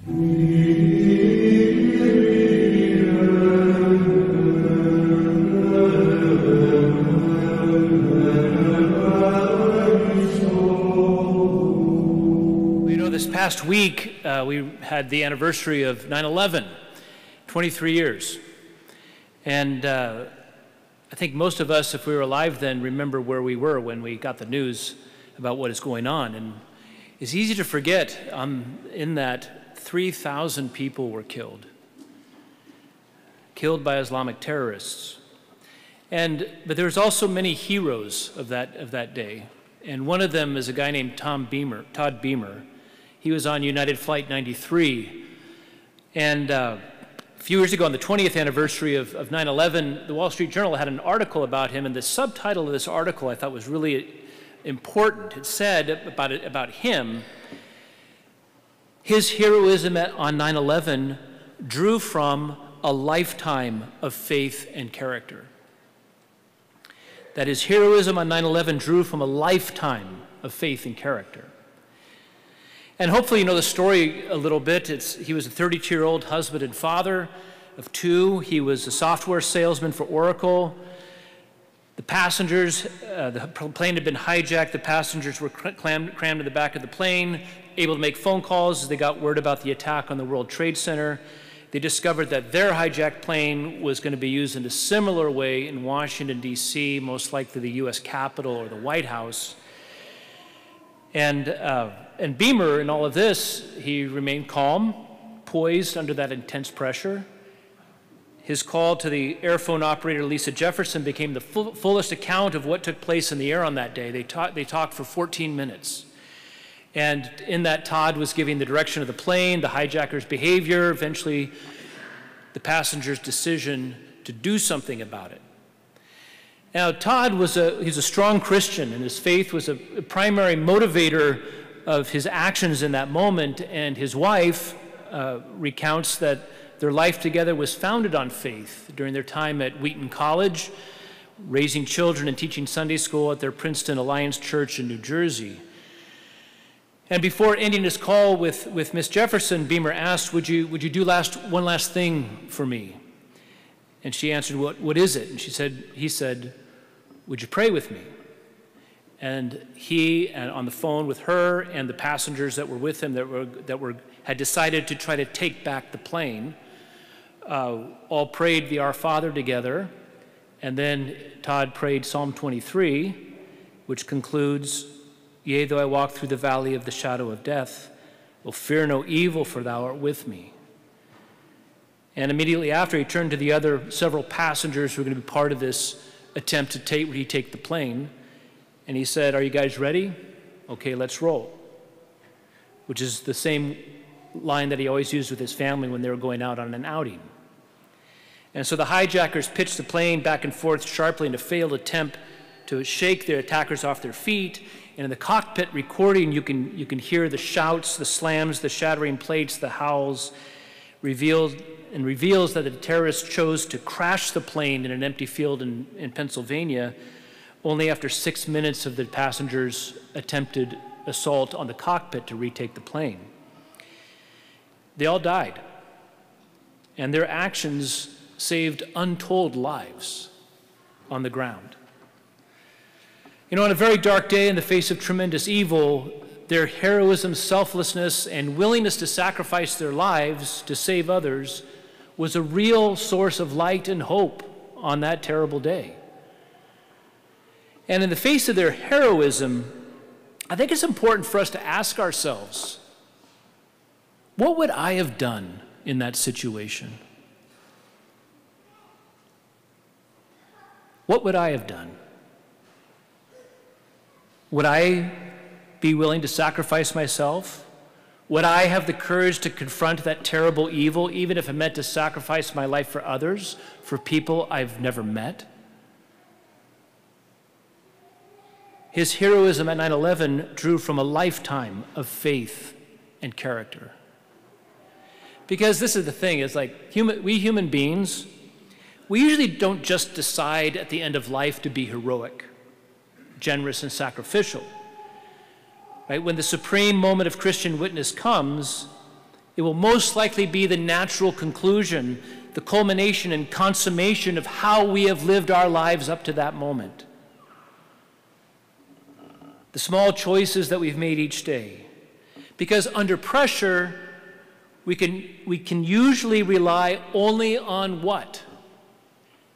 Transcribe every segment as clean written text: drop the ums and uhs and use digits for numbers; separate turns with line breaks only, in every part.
This past week, we had the anniversary of 9/11, 23 years. And I think most of us, if we were alive then, remember where we were when we got the news about what is going on. And it's easy to forget in that 3,000 people were killed by Islamic terrorists. But there's also many heroes of that day. And one of them is a guy named Todd Beamer. He was on United Flight 93. And a few years ago, on the 20th anniversary of 9/11, the Wall Street Journal had an article about him, and the subtitle of this article I thought was really important. It said about him, his heroism on 9/11 drew from a lifetime of faith and character. That his heroism on 9/11 drew from a lifetime of faith and character. And hopefully you know the story a little bit. He was a 32-year-old husband and father of two. He was a software salesman for Oracle. The plane had been hijacked. The passengers were crammed in the back of the plane, able to make phone calls as they got word about the attack on the World Trade Center. They discovered that their hijacked plane was going to be used in a similar way in Washington, D.C., most likely the U.S. Capitol or the White House. And Beamer, in all of this, he remained calm, poised under that intense pressure. His call to the airphone operator, Lisa Jefferson, became the fullest account of what took place in the air on that day. They talked for 14 minutes. And in that, Todd was giving the direction of the plane, the hijacker's behavior, eventually the passenger's decision to do something about it. Now, Todd he's a strong Christian, and his faith was a primary motivator of his actions in that moment, and his wife recounts that their life together was founded on faith during their time at Wheaton College, raising children and teaching Sunday school at their Princeton Alliance Church in New Jersey. And before ending his call with Miss Jefferson, Beamer asked, would you do one last thing for me? And she answered, what is it? And he said, would you pray with me? And he, on the phone with her and the passengers that were with him had decided to try to take back the plane, all prayed the Our Father together, and then Todd prayed Psalm 23, which concludes, "Yea, though I walk through the valley of the shadow of death, will fear no evil, for thou art with me." And immediately after, he turned to the other several passengers who were going to be part of this attempt to retake the plane, and he said, "Are you guys ready? Okay, let's roll," which is the same line that he always used with his family when they were going out on an outing. And so the hijackers pitched the plane back and forth sharply in a failed attempt to shake their attackers off their feet. And in the cockpit recording, you can hear the shouts, the slams, the shattering plates, the howls, reveals that the terrorists chose to crash the plane in an empty field in Pennsylvania only after 6 minutes of the passengers' attempted assault on the cockpit to retake the plane. They all died, and their actions saved untold lives on the ground. You know, on a very dark day in the face of tremendous evil, their heroism, selflessness, and willingness to sacrifice their lives to save others was a real source of light and hope on that terrible day. And in the face of their heroism, I think it's important for us to ask ourselves, what would I have done in that situation? What would I have done? Would I be willing to sacrifice myself? Would I have the courage to confront that terrible evil, even if it meant to sacrifice my life for others, for people I've never met? His heroism at 9/11 drew from a lifetime of faith and character. Because this is the thing, is like we human beings, we usually don't just decide at the end of life to be heroic, generous, and sacrificial. Right? When the supreme moment of Christian witness comes, It will most likely be the natural conclusion, the culmination and consummation of how we have lived our lives up to that moment. The small choices that we've made each day. Because under pressure, we can usually rely only on what?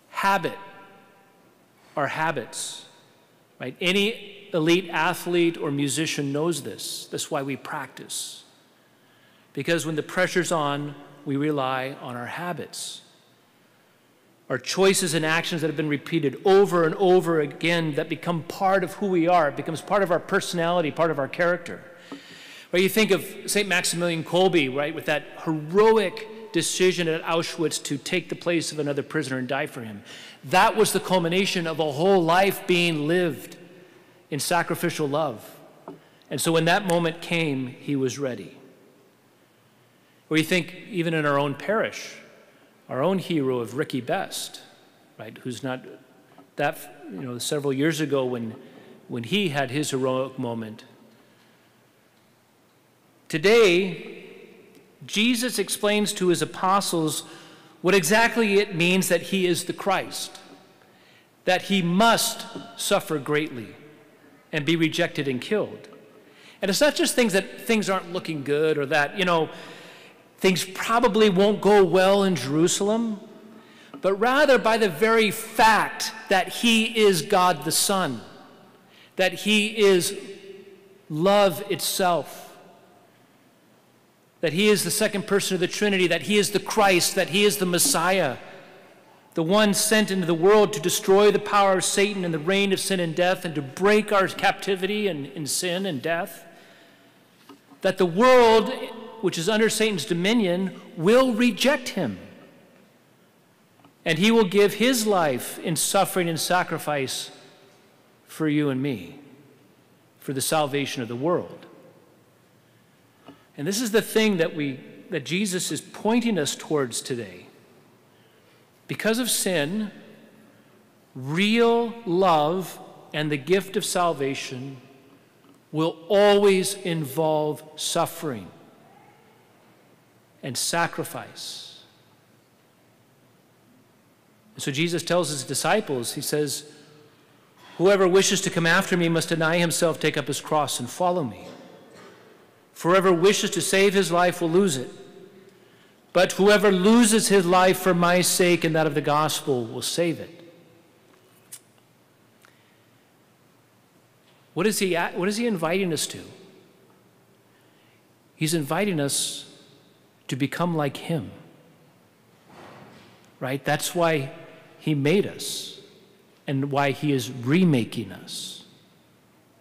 Habit. Our habits. Right? Any elite athlete or musician knows this. That's why we practice. Because when the pressure's on, we rely on our habits. Our choices and actions that have been repeated over and over again that become part of who we are. It becomes part of our personality, part of our character. Right? You think of St. Maximilian Kolbe, right, with that heroic decision at Auschwitz to take the place of another prisoner and die for him. That was the culmination of a whole life being lived in sacrificial love. And so when that moment came, he was ready. Or you think even in our own parish, our own hero of Ricky Best, right, who's not that, several years ago when he had his heroic moment. Today, Jesus explains to his apostles what exactly it means that he is the Christ, that he must suffer greatly and be rejected and killed. And it's not just things aren't looking good or that, things probably won't go well in Jerusalem, but rather by the very fact that he is God the Son, that he is love itself, that he is the second person of the Trinity, that he is the Christ, that he is the Messiah, the one sent into the world to destroy the power of Satan and the reign of sin and death and to break our captivity in sin and death, that the world, which is under Satan's dominion, will reject him. And he will give his life in suffering and sacrifice for you and me, for the salvation of the world. And this is the thing that Jesus is pointing us towards today. Because of sin, real love and the gift of salvation will always involve suffering and sacrifice. And so Jesus tells his disciples, he says, whoever wishes to come after me must deny himself, take up his cross, and follow me. For whoever wishes to save his life will lose it. But whoever loses his life for my sake and that of the gospel will save it. What is he inviting us to? He's inviting us to become like him. Right? That's why he made us and why he is remaking us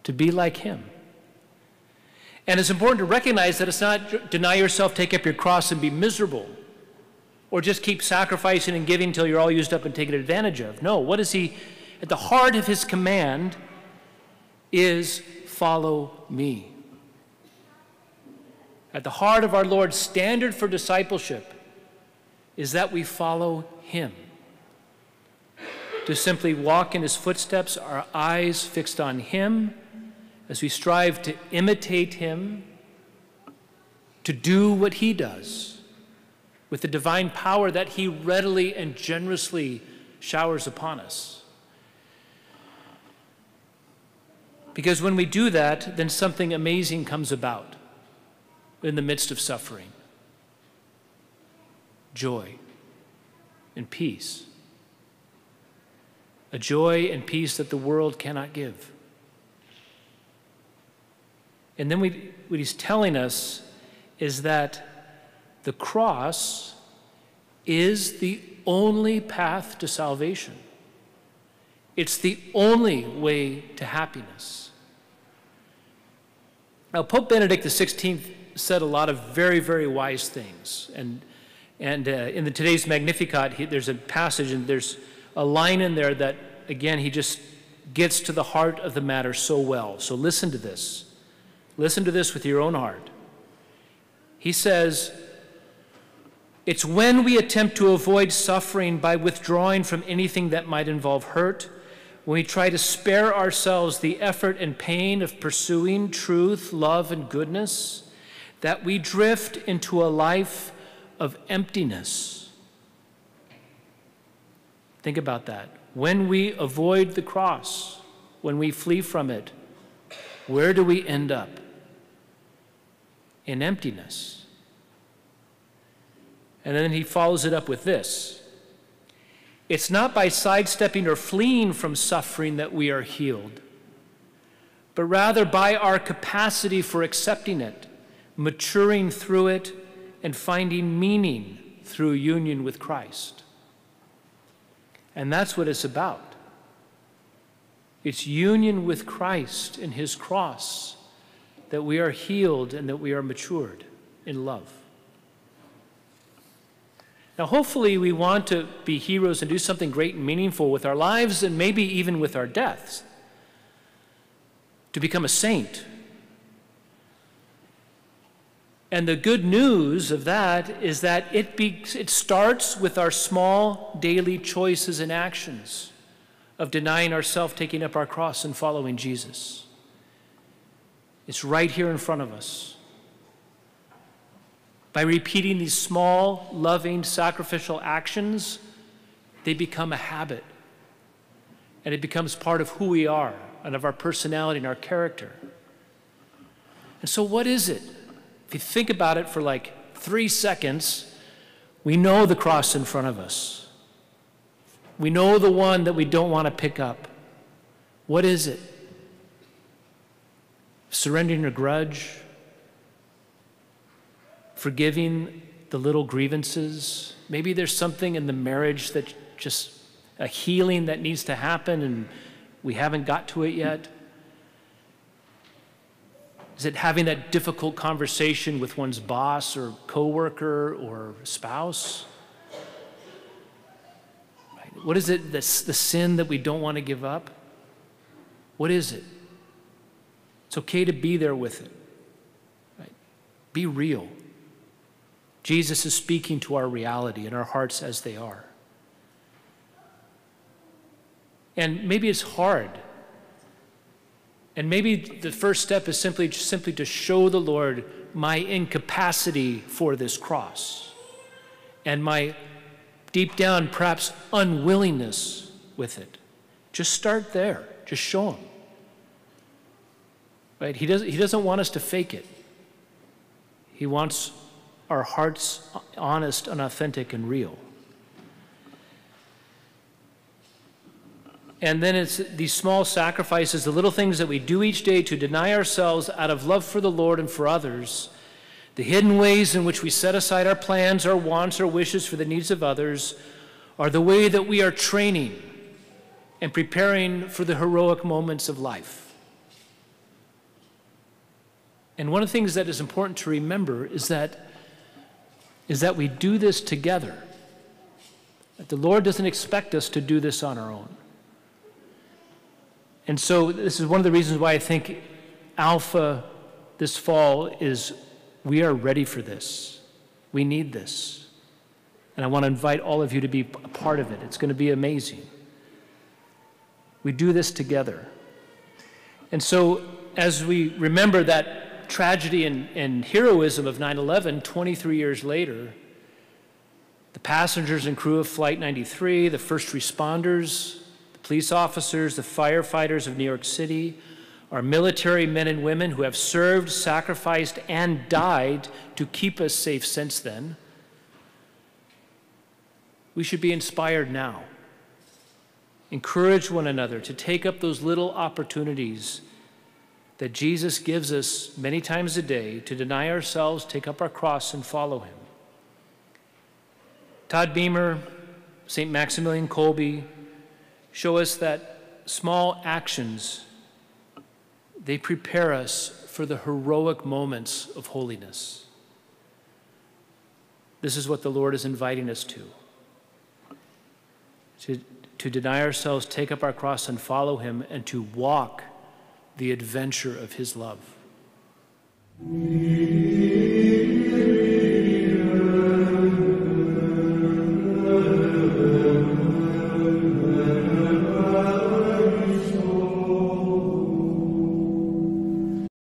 to be like him. And it's important to recognize that it's not deny yourself, take up your cross, and be miserable, or just keep sacrificing and giving until you're all used up and taken advantage of. No, what is he, at the heart of his command is follow me. At the heart of our Lord's standard for discipleship is that we follow him. To simply walk in his footsteps, our eyes fixed on him, as we strive to imitate him, to do what he does with the divine power that he readily and generously showers upon us. Because when we do that, then something amazing comes about in the midst of suffering. Joy and peace. A joy and peace that the world cannot give. And then what he's telling us is that the cross is the only path to salvation. It's the only way to happiness. Now, Pope Benedict XVI said a lot of very, very wise things. And in today's Magnificat, there's a passage and there's a line in there that, again, he just gets to the heart of the matter so well. So listen to this. Listen to this with your own heart. He says, it's when we attempt to avoid suffering by withdrawing from anything that might involve hurt, when we try to spare ourselves the effort and pain of pursuing truth, love, and goodness, that we drift into a life of emptiness. Think about that. When we avoid the cross, when we flee from it, where do we end up? In emptiness. And then he follows it up with this. It's not by sidestepping or fleeing from suffering that we are healed, but rather by our capacity for accepting it, maturing through it, and finding meaning through union with Christ. And that's what it's about. It's union with Christ in his cross that we are healed and that we are matured in love. Now, hopefully we want to be heroes and do something great and meaningful with our lives and maybe even with our deaths, to become a saint. And the good news of that is that it starts with our small daily choices and actions of denying ourselves, taking up our cross, and following Jesus. It's right here in front of us. By repeating these small, loving, sacrificial actions, they become a habit. And it becomes part of who we are and of our personality and our character. And so what is it? If you think about it for like 3 seconds, we know the cross in front of us. We know the one that we don't want to pick up. What is it? Surrendering a grudge? Forgiving the little grievances? Maybe there's something in the marriage that just a healing that needs to happen and we haven't got to it yet. Is it having that difficult conversation with one's boss or coworker or spouse? Right. What is it that's the sin that we don't want to give up? What is it? It's okay to be there with it. Right. Be real. Jesus is speaking to our reality and our hearts as they are. And maybe it's hard. And maybe the first step is simply to show the Lord my incapacity for this cross and my deep down perhaps unwillingness with it. Just start there. Just show him. Right? He doesn't want us to fake it. He wants our hearts honest and authentic and real. And then it's these small sacrifices, the little things that we do each day to deny ourselves out of love for the Lord and for others, the hidden ways in which we set aside our plans, our wants, our wishes for the needs of others, are the way that we are training and preparing for the heroic moments of life. And one of the things that is important to remember is that we do this together. That the Lord doesn't expect us to do this on our own. And so this is one of the reasons why I think Alpha this fall is we are ready for this. We need this. And I want to invite all of you to be a part of it. It's going to be amazing. We do this together. And so as we remember that tragedy and heroism of 9/11, 23 years later, the passengers and crew of Flight 93, the first responders, police officers, the firefighters of New York City, our military men and women who have served, sacrificed, and died to keep us safe since then. We should be inspired now. Encourage one another to take up those little opportunities that Jesus gives us many times a day to deny ourselves, take up our cross, and follow him. Todd Beamer, St. Maximilian Kolbe, show us that small actions, they prepare us for the heroic moments of holiness. This is what the Lord is inviting us to deny ourselves, take up our cross, and follow him, and to walk the adventure of his love.